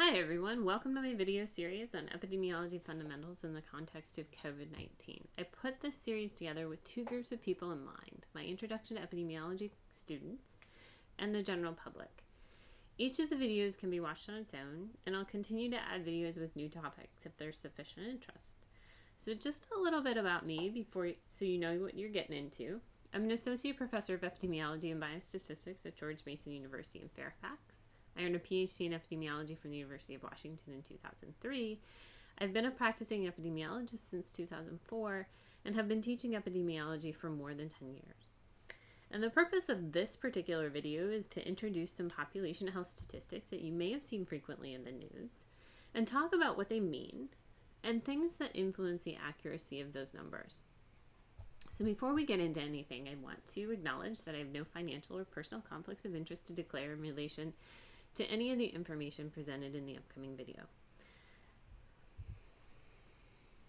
Hi everyone, welcome to my video series on epidemiology fundamentals in the context of COVID-19. I put this series together with two groups of people in mind, my introduction to epidemiology students and the general public. Each of the videos can be watched on its own, and I'll continue to add videos with new topics if there's sufficient interest. So just a little bit about me so you know what you're getting into. I'm an associate professor of epidemiology and biostatistics at George Mason University in Fairfax. I earned a PhD in epidemiology from the University of Washington in 2003. I've been a practicing epidemiologist since 2004 and have been teaching epidemiology for more than 10 years. And the purpose of this particular video is to introduce some population health statistics that you may have seen frequently in the news and talk about what they mean and things that influence the accuracy of those numbers. So before we get into anything, I want to acknowledge that I have no financial or personal conflicts of interest to declare in relation to any of the information presented in the upcoming video.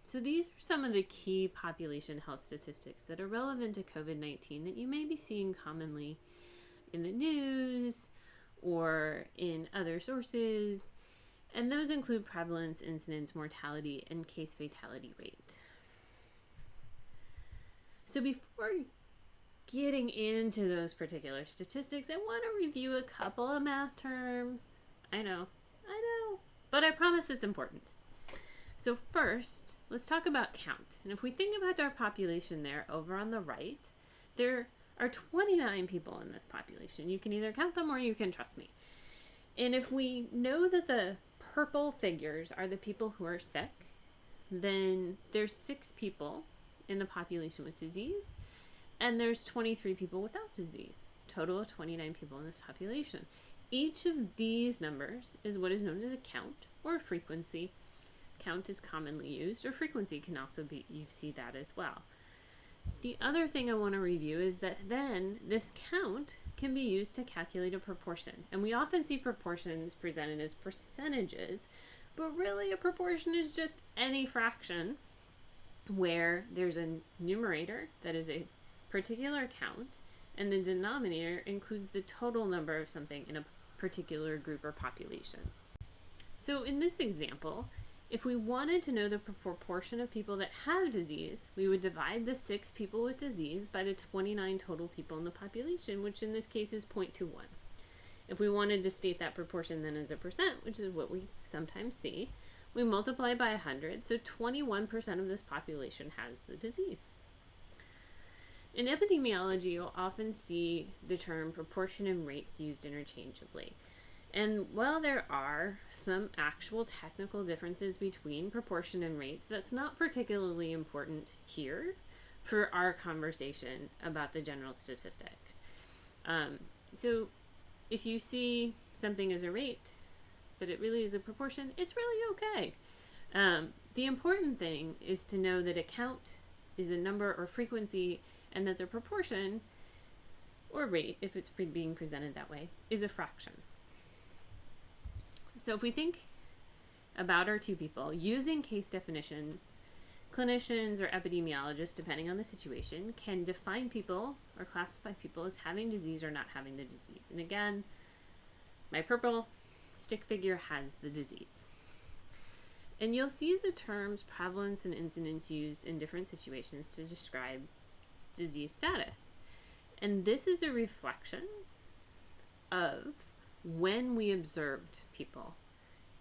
So these are some of the key population health statistics that are relevant to COVID-19 that you may be seeing commonly in the news or in other sources, and those include prevalence, incidence, mortality, and case fatality rate. So before getting into those particular statistics, I want to review a couple of math terms. I know, but I promise it's important. So first, let's talk about count. And if we think about our population there over on the right, there are 29 people in this population. You can either count them or you can trust me. And if we know that the purple figures are the people who are sick, then there's 6 people in the population with disease, and there's 23 people without disease. Total of 29 people in this population. Each of these numbers is what is known as a count or a frequency. Count is commonly used, or frequency can also be, you see that as well. The other thing I want to review is that then this count can be used to calculate a proportion. And we often see proportions presented as percentages, but really a proportion is just any fraction where there's a numerator that is a particular count, and the denominator includes the total number of something in a particular group or population. So in this example, if we wanted to know the proportion of people that have disease, we would divide the 6 people with disease by the 29 total people in the population, which in this case is 0.21. If we wanted to state that proportion then as a percent, which is what we sometimes see, we multiply by 100, so 21% of this population has the disease. In epidemiology, you'll often see the term proportion and rates used interchangeably. And while there are some actual technical differences between proportion and rates, that's not particularly important here for our conversation about the general statistics. So if you see something as a rate, but it really is a proportion, it's really okay. The important thing is to know that a count is a number or frequency, and that the proportion, or rate, if it's being presented that way, is a fraction. So if we think about our two people, using case definitions, clinicians or epidemiologists, depending on the situation, can define people or classify people as having disease or not having the disease. And again, my purple stick figure has the disease. And you'll see the terms prevalence and incidence used in different situations to describe disease status. And this is a reflection of when we observed people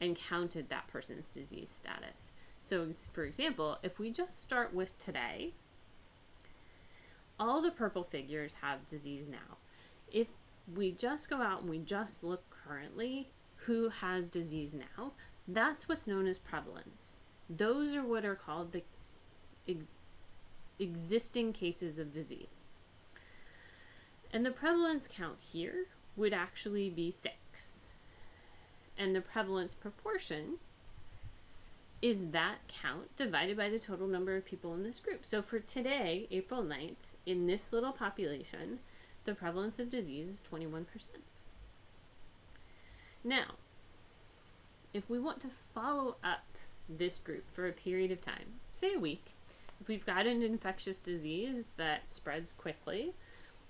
and counted that person's disease status. So for example, if we just start with today, all the purple figures have disease now. If we just go out and we just look currently who has disease now, that's what's known as prevalence. Those are what are called the existing cases of disease. And the prevalence count here would actually be 6. And the prevalence proportion is that count divided by the total number of people in this group. So for today, April 9th, in this little population, the prevalence of disease is 21%. Now, if we want to follow up this group for a period of time, say a week, if we've got an infectious disease that spreads quickly,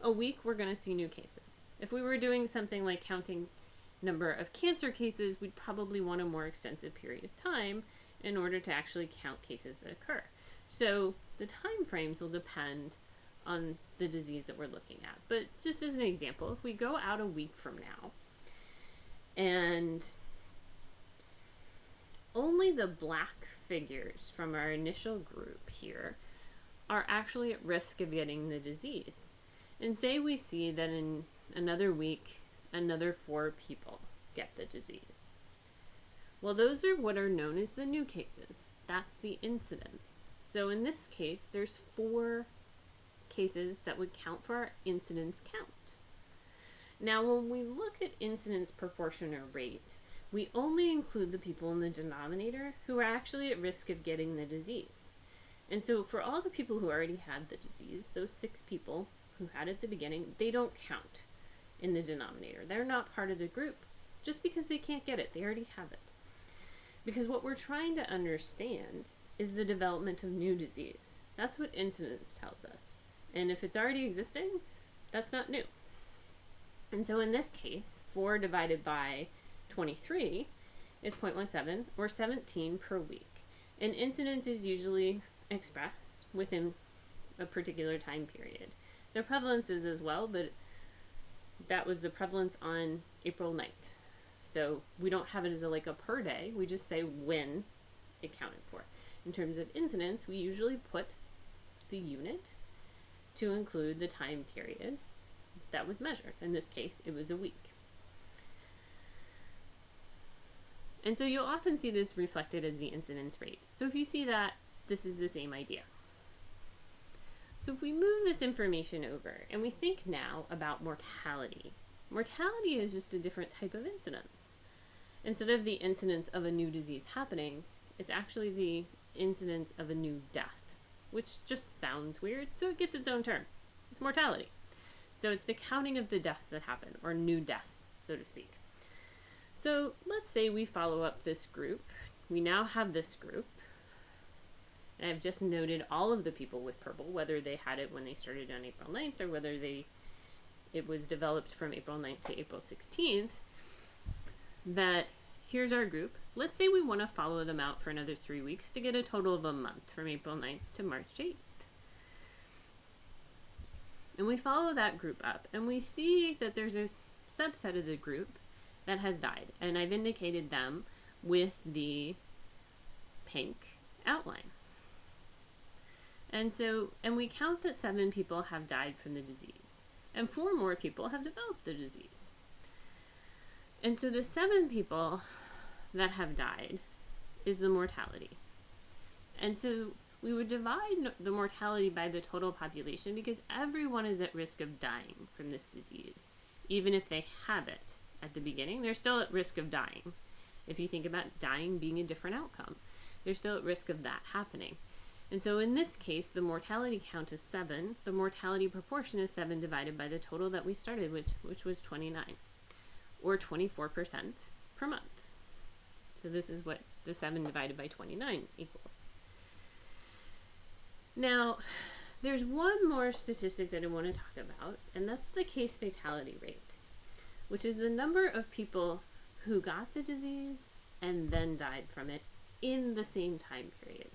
a week we're going to see new cases. If we were doing something like counting number of cancer cases, we'd probably want a more extensive period of time in order to actually count cases that occur. So the time frames will depend on the disease that we're looking at. But just as an example, if we go out a week from now and only the black figures from our initial group here are actually at risk of getting the disease, and say we see that in another week, another 4 people get the disease. Well, those are what are known as the new cases. That's the incidence. So in this case, there's 4 cases that would count for our incidence count. Now, when we look at incidence proportion or rate, we only include the people in the denominator who are actually at risk of getting the disease. And so for all the people who already had the disease, those 6 people who had it at the beginning, they don't count in the denominator. They're not part of the group just because they can't get it. They already have it. Because what we're trying to understand is the development of new disease. That's what incidence tells us. And if it's already existing, that's not new. And so in this case, 4 divided by 23 is 0.17, or 17 per week. And incidence is usually expressed within a particular time period. The prevalence is as well, but that was the prevalence on April 9th. So we don't have it as a per day, we just say when it counted for. In terms of incidence, we usually put the unit to include the time period that was measured. In this case, it was a week. And so you'll often see this reflected as the incidence rate. So if you see that, this is the same idea. So if we move this information over and we think now about mortality, mortality is just a different type of incidence. Instead of the incidence of a new disease happening, it's actually the incidence of a new death, which just sounds weird, so it gets its own term. It's mortality. So it's the counting of the deaths that happen, or new deaths, so to speak. So let's say we follow up this group. We now have this group, and I've just noted all of the people with purple, whether they had it when they started on April 9th or whether it was developed from April 9th to April 16th, that here's our group. Let's say we want to follow them out for another 3 weeks to get a total of a month from April 9th to March 8th. And we follow that group up, and we see that there's a subset of the group that has died, and I've indicated them with the pink outline. And we count that 7 people have died from the disease, and 4 more people have developed the disease. And so the 7 people that have died is the mortality. And so we would divide the mortality by the total population because everyone is at risk of dying from this disease. Even if they have it at the beginning, they're still at risk of dying. If you think about dying being a different outcome, they're still at risk of that happening. And so in this case, the mortality count is 7. The mortality proportion is 7 divided by the total that we started with, which was 29, or 24% per month. So this is what the 7 divided by 29 equals. Now, there's one more statistic that I want to talk about, and that's the case fatality rate, which is the number of people who got the disease and then died from it in the same time period.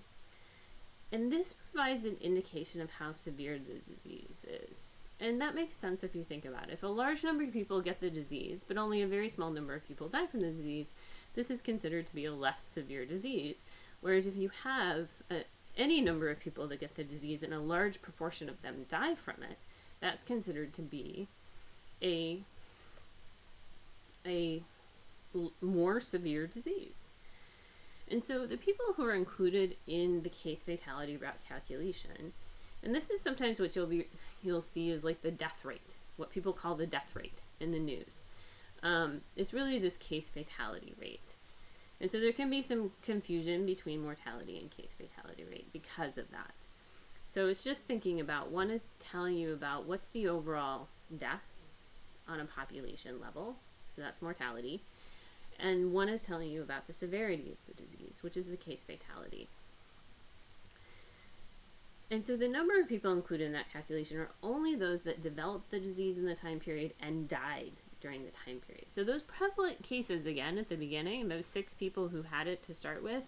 And this provides an indication of how severe the disease is. And that makes sense if you think about it. If a large number of people get the disease, but only a very small number of people die from the disease, this is considered to be a less severe disease. Whereas if you have any number of people that get the disease and a large proportion of them die from it, that's considered to be a more severe disease. And so the people who are included in the case fatality route calculation, and this is sometimes what you'll see is like the death rate, what people call the death rate in the news. It's really this case fatality rate. And so there can be some confusion between mortality and case fatality rate because of that. So it's just thinking about, one is telling you about what's the overall deaths on a population level, so that's mortality, and one is telling you about the severity of the disease, which is the case fatality. And so the number of people included in that calculation are only those that developed the disease in the time period and died during the time period. So those prevalent cases, again, at the beginning, those 6 people who had it to start with,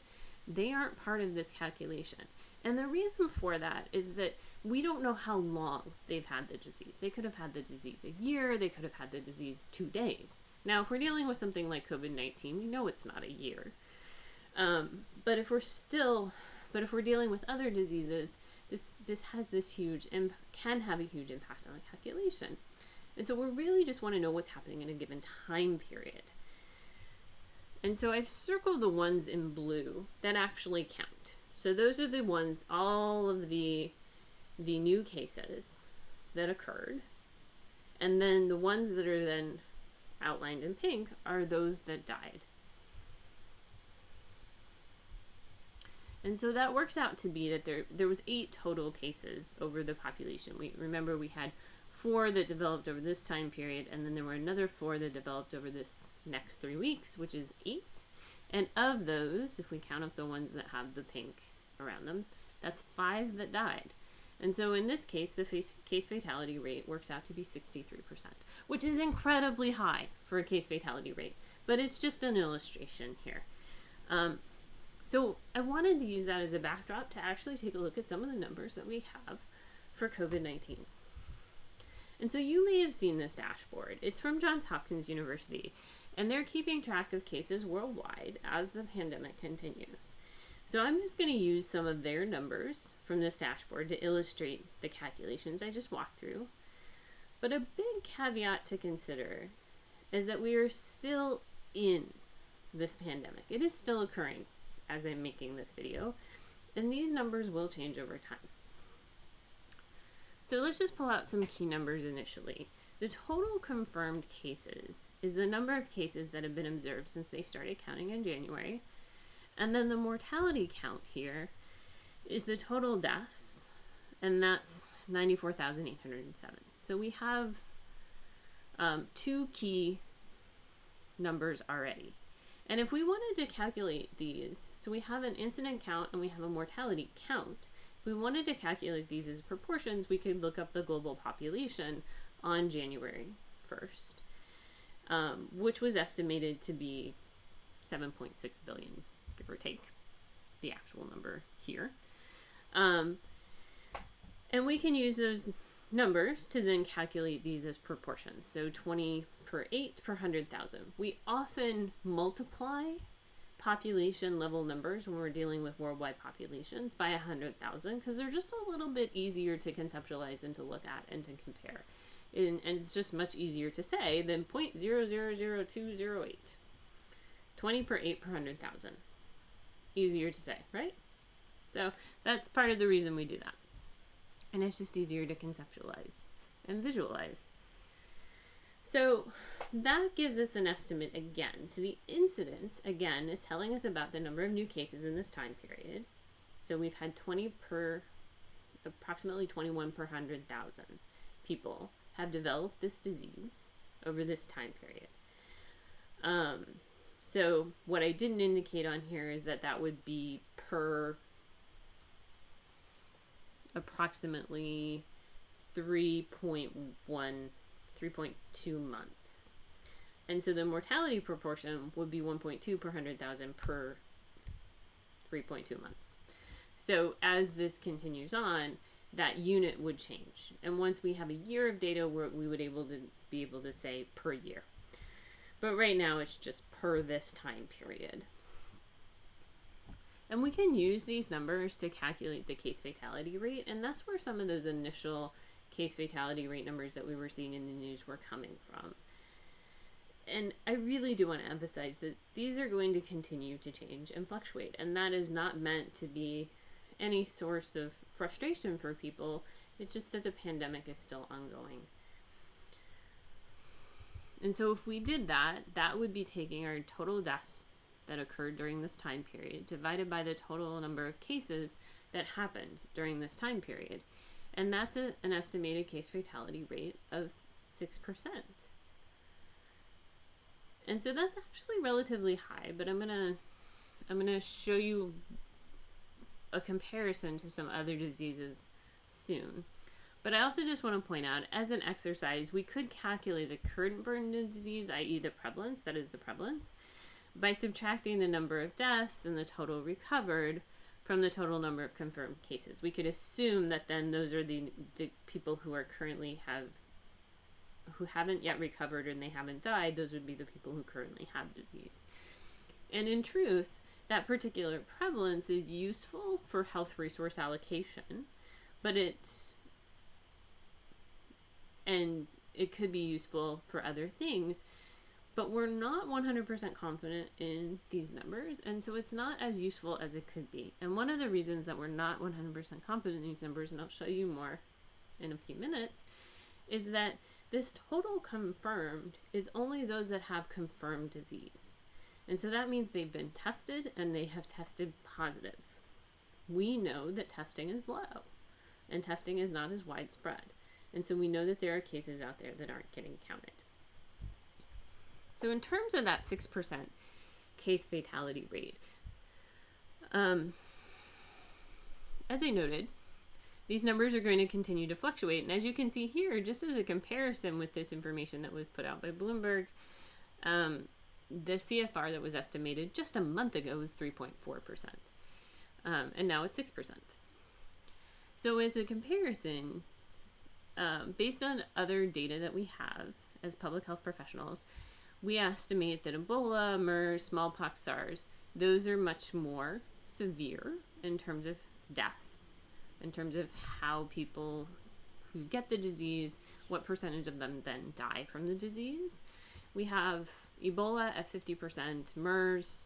they aren't part of this calculation. And the reason for that is that we don't know how long they've had the disease. They could have had the disease a year, they could have had the disease 2 days. Now, if we're dealing with something like COVID-19, we know it's not a year. But if we're dealing with other diseases, this has this huge can have a huge impact on the calculation. And so we really just want to know what's happening in a given time period. And so I've circled the ones in blue that actually count. So those are the ones, all of the new cases that occurred. And then the ones that are then outlined in pink are those that died. And so that works out to be that there was 8 total cases over the population. Remember we had 4 that developed over this time period, and then there were another 4 that developed over this next 3 weeks, which is 8. And of those, if we count up the ones that have the pink around them, that's 5 that died. And so in this case, the case fatality rate works out to be 63%, which is incredibly high for a case fatality rate, but it's just an illustration here. So I wanted to use that as a backdrop to actually take a look at some of the numbers that we have for COVID-19. And so you may have seen this dashboard. It's from Johns Hopkins University, and they're keeping track of cases worldwide as the pandemic continues. So I'm just going to use some of their numbers from this dashboard to illustrate the calculations I just walked through. But a big caveat to consider is that we are still in this pandemic. It is still occurring as I'm making this video, and these numbers will change over time. So let's just pull out some key numbers initially. The total confirmed cases is the number of cases that have been observed since they started counting in January. And then the mortality count here is the total deaths, and that's 94,807. So we have 2 key numbers already. And if we wanted to calculate these, so we have an incident count and we have a mortality count. If we wanted to calculate these as proportions, we could look up the global population on January 1st, which was estimated to be 7.6 billion, give or take the actual number here. And we can use those numbers to then calculate these as proportions. So 20 per 8 per 100,000. We often multiply population level numbers when we're dealing with worldwide populations by 100,000 because they're just a little bit easier to conceptualize and to look at and to compare. And it's just much easier to say than 0.000208. 20 per 8 per 100,000. Easier to say, right? So that's part of the reason we do that. And it's just easier to conceptualize and visualize. So that gives us an estimate again. So the incidence, again, is telling us about the number of new cases in this time period. So we've had approximately 21 per 100,000 people have developed this disease over this time period. So what I didn't indicate on here is that would be per approximately 3.2 months. And so the mortality proportion would be 1.2 per 100,000 per 3.2 months. So as this continues on, that unit would change. And once we have a year of data, we would be able to say per year. But right now it's just per this time period. And we can use these numbers to calculate the case fatality rate, and that's where some of those initial case fatality rate numbers that we were seeing in the news were coming from. And I really do want to emphasize that these are going to continue to change and fluctuate, and that is not meant to be any source of frustration for people. It's just that the pandemic is still ongoing. And so if we did that, that would be taking our total deaths that occurred during this time period divided by the total number of cases that happened during this time period. And that's an estimated case fatality rate of 6%. And so that's actually relatively high, but I'm gonna show you a comparison to some other diseases soon. But I also just want to point out, as an exercise, we could calculate the current burden of disease, i.e. the prevalence, that is the prevalence, by subtracting the number of deaths and the total recovered from the total number of confirmed cases. We could assume that then those are the people who are currently who haven't yet recovered and they haven't died. Those would be the people who currently have disease. And in truth, that particular prevalence is useful for health resource allocation, but it could be useful for other things, but we're not 100% confident in these numbers, and so it's not as useful as it could be. And one of the reasons that we're not 100% confident in these numbers, and I'll show you more in a few minutes, is that this total confirmed is only those that have confirmed disease. And so that means they've been tested and they have tested positive. We know that testing is low and testing is not as widespread. And so we know that there are cases out there that aren't getting counted. So in terms of that 6% case fatality rate, as I noted, these numbers are going to continue to fluctuate. And as you can see here, just as a comparison with this information that was put out by Bloomberg, the CFR that was estimated just a month ago was 3.4%. And now it's 6%. So as a comparison, based on other data that we have as public health professionals, we estimate that Ebola, MERS, smallpox, SARS, those are much more severe in terms of deaths, in terms of how people who get the disease, what percentage of them then die from the disease. We have Ebola at 50%, MERS,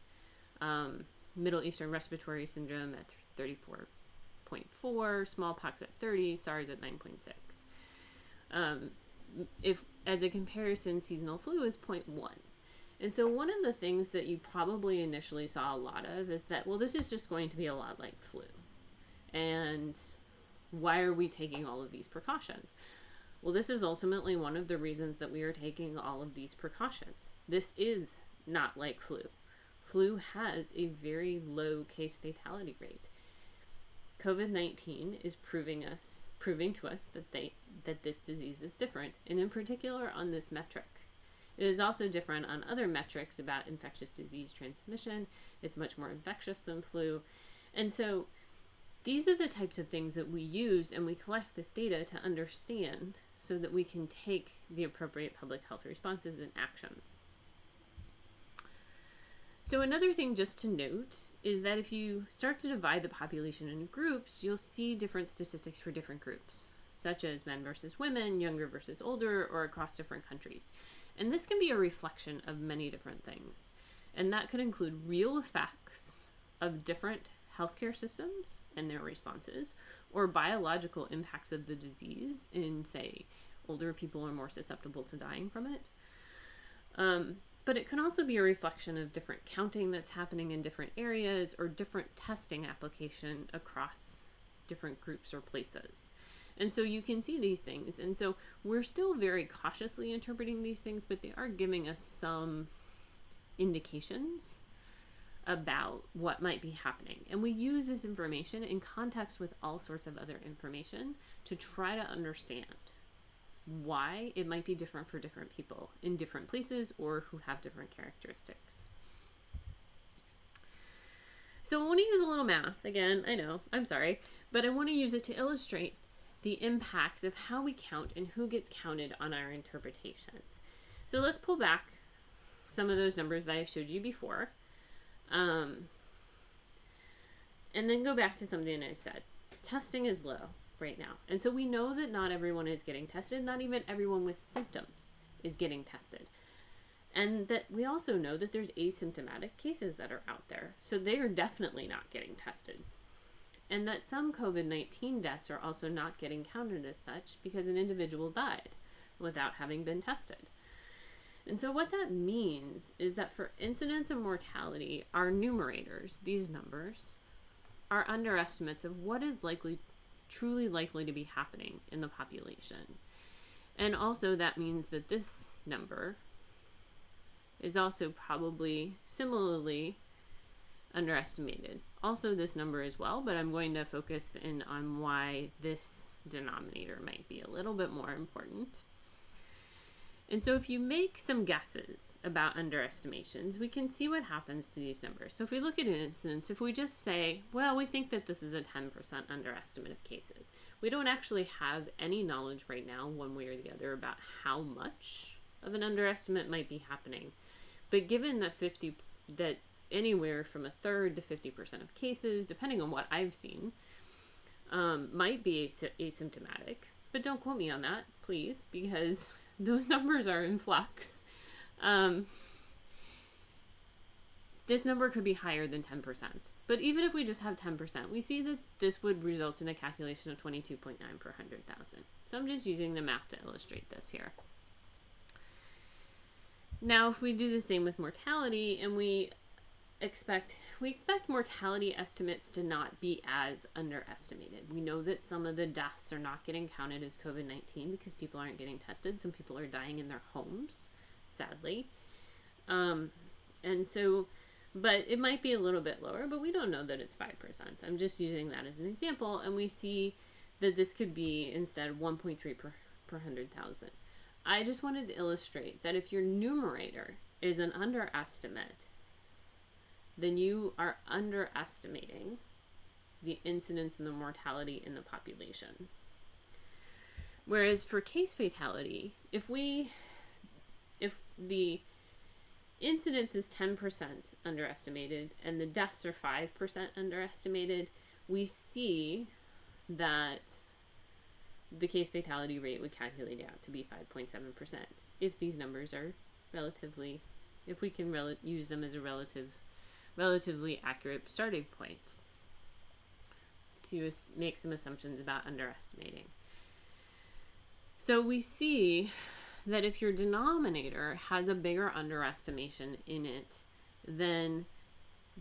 Middle Eastern Respiratory Syndrome at 34.4, smallpox at 30, SARS at 9.6. If, as a comparison, seasonal flu is 0.1. And so one of the things that you probably initially saw a lot of is that, well, this is just going to be a lot like flu. And why are we taking all of these precautions? Well, this is ultimately one of the reasons that we are taking all of these precautions. This is not like flu. Flu has a very low case fatality rate. COVID-19 is proving to us that this disease is different, and in particular on this metric. It is also different on other metrics about infectious disease transmission. It's much more infectious than flu. And so these are the types of things that we use, and we collect this data to understand so that we can take the appropriate public health responses and actions. So another thing just to note is that if you start to divide the population into groups, you'll see different statistics for different groups, such as men versus women, younger versus older, or across different countries. And this can be a reflection of many different things. And that could include real effects of different healthcare systems and their responses, or biological impacts of the disease in, say, older people are more susceptible to dying from it. But it can also be a reflection of different counting that's happening in different areas, or different testing application across different groups or places. And so you can see these things. And so we're still very cautiously interpreting these things, but they are giving us some indications about what might be happening. And we use this information in context with all sorts of other information to try to understand why it might be different for different people in different places or who have different characteristics. So I want to use a little math. Again, I know, I'm sorry, but I want to use it to illustrate the impacts of how we count and who gets counted on our interpretations. So let's pull back some of those numbers that I showed you before, and then go back to something I said. Testing is low right now. And so we know that not everyone is getting tested. Not even everyone with symptoms is getting tested. And that we also know that there's asymptomatic cases that are out there. So they are definitely not getting tested. And that some COVID-19 deaths are also not getting counted as such because an individual died without having been tested. And so what that means is that for incidence of mortality, our numerators, these numbers, are underestimates of what is truly likely to be happening in the population. And also that means that this number is also probably similarly underestimated. Also this number as well, but I'm going to focus in on why this denominator might be a little bit more important. And so if you make some guesses about underestimations, we can see what happens to these numbers. So if we look at an incidence, if we just say, well, we think that this is a 10% underestimate of cases, we don't actually have any knowledge right now, one way or the other, about how much of an underestimate might be happening. But given that anywhere from a third to 50% of cases, depending on what I've seen, might be asymptomatic. But don't quote me on that, please, because those numbers are in flux. This number could be higher than 10%. But even if we just have 10%, we see that this would result in a calculation of 22.9 per 100,000. So I'm just using the math to illustrate this here. Now, if we do the same with mortality, and we expect mortality estimates to not be as underestimated. We know that some of the deaths are not getting counted as COVID-19 because people aren't getting tested. Some people are dying in their homes, sadly. And so, but it might be a little bit lower, but we don't know that it's 5%. I'm just using that as an example, and we see that this could be instead 1.3 per 100,000. I just wanted to illustrate that if your numerator is an underestimate, then you are underestimating the incidence and the mortality in the population. Whereas for case fatality, if the incidence is 10% underestimated and the deaths are 5% underestimated, we see that the case fatality rate would calculate out to be 5.7% if these numbers are if we can use them as a relatively accurate starting point to make some assumptions about underestimating. So we see that if your denominator has a bigger underestimation in it, then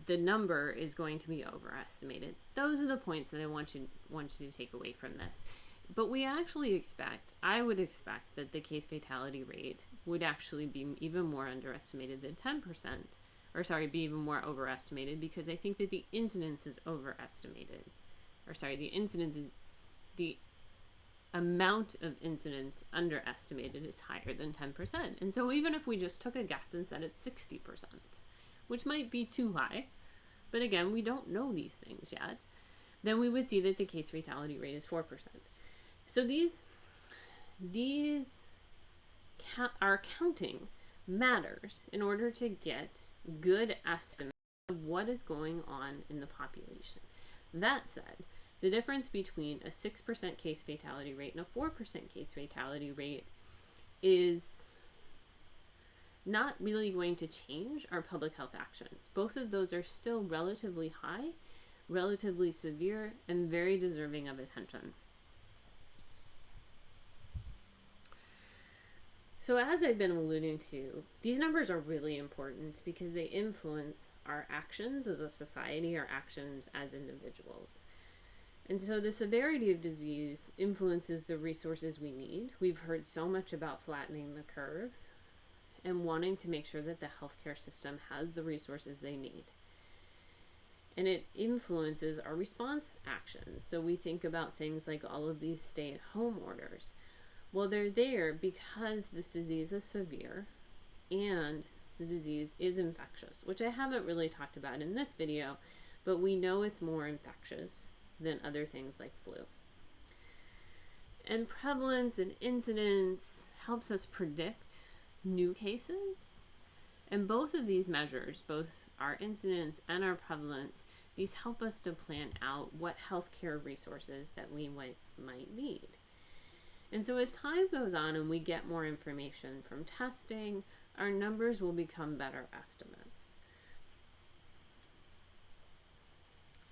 the number is going to be overestimated. Those are the points that I want you to take away from this. But we actually I would expect that the case fatality rate would actually be even more underestimated than 10%. Be even more overestimated, because I think that the incidence is overestimated. The amount of incidence underestimated is higher than 10%. And so even if we just took a guess and said it's 60%, which might be too high, but again, we don't know these things yet, then we would see that the case fatality rate is 4%. So these our counting matters in order to get good estimates of what is going on in the population. That said, the difference between a 6% case fatality rate and a 4% case fatality rate is not really going to change our public health actions. Both of those are still relatively high, relatively severe, and very deserving of attention. So as I've been alluding to, these numbers are really important because they influence our actions as a society, our actions as individuals. And so the severity of disease influences the resources we need. We've heard so much about flattening the curve and wanting to make sure that the healthcare system has the resources they need. And it influences our response actions. So we think about things like all of these stay-at-home orders. Well, they're there because this disease is severe and the disease is infectious, which I haven't really talked about in this video, but we know it's more infectious than other things like flu. And prevalence and incidence helps us predict new cases. And both of these measures, both our incidence and our prevalence, these help us to plan out what healthcare resources that we might need. And so as time goes on and we get more information from testing, our numbers will become better estimates.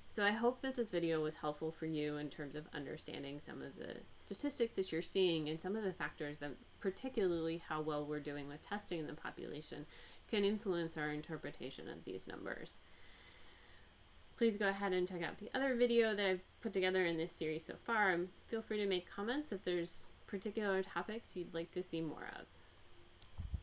So I hope that this video was helpful for you in terms of understanding some of the statistics that you're seeing and some of the factors that, particularly how well we're doing with testing in the population, can influence our interpretation of these numbers. Please go ahead and check out the other video that I've put together in this series so far, and feel free to make comments if there's particular topics you'd like to see more of.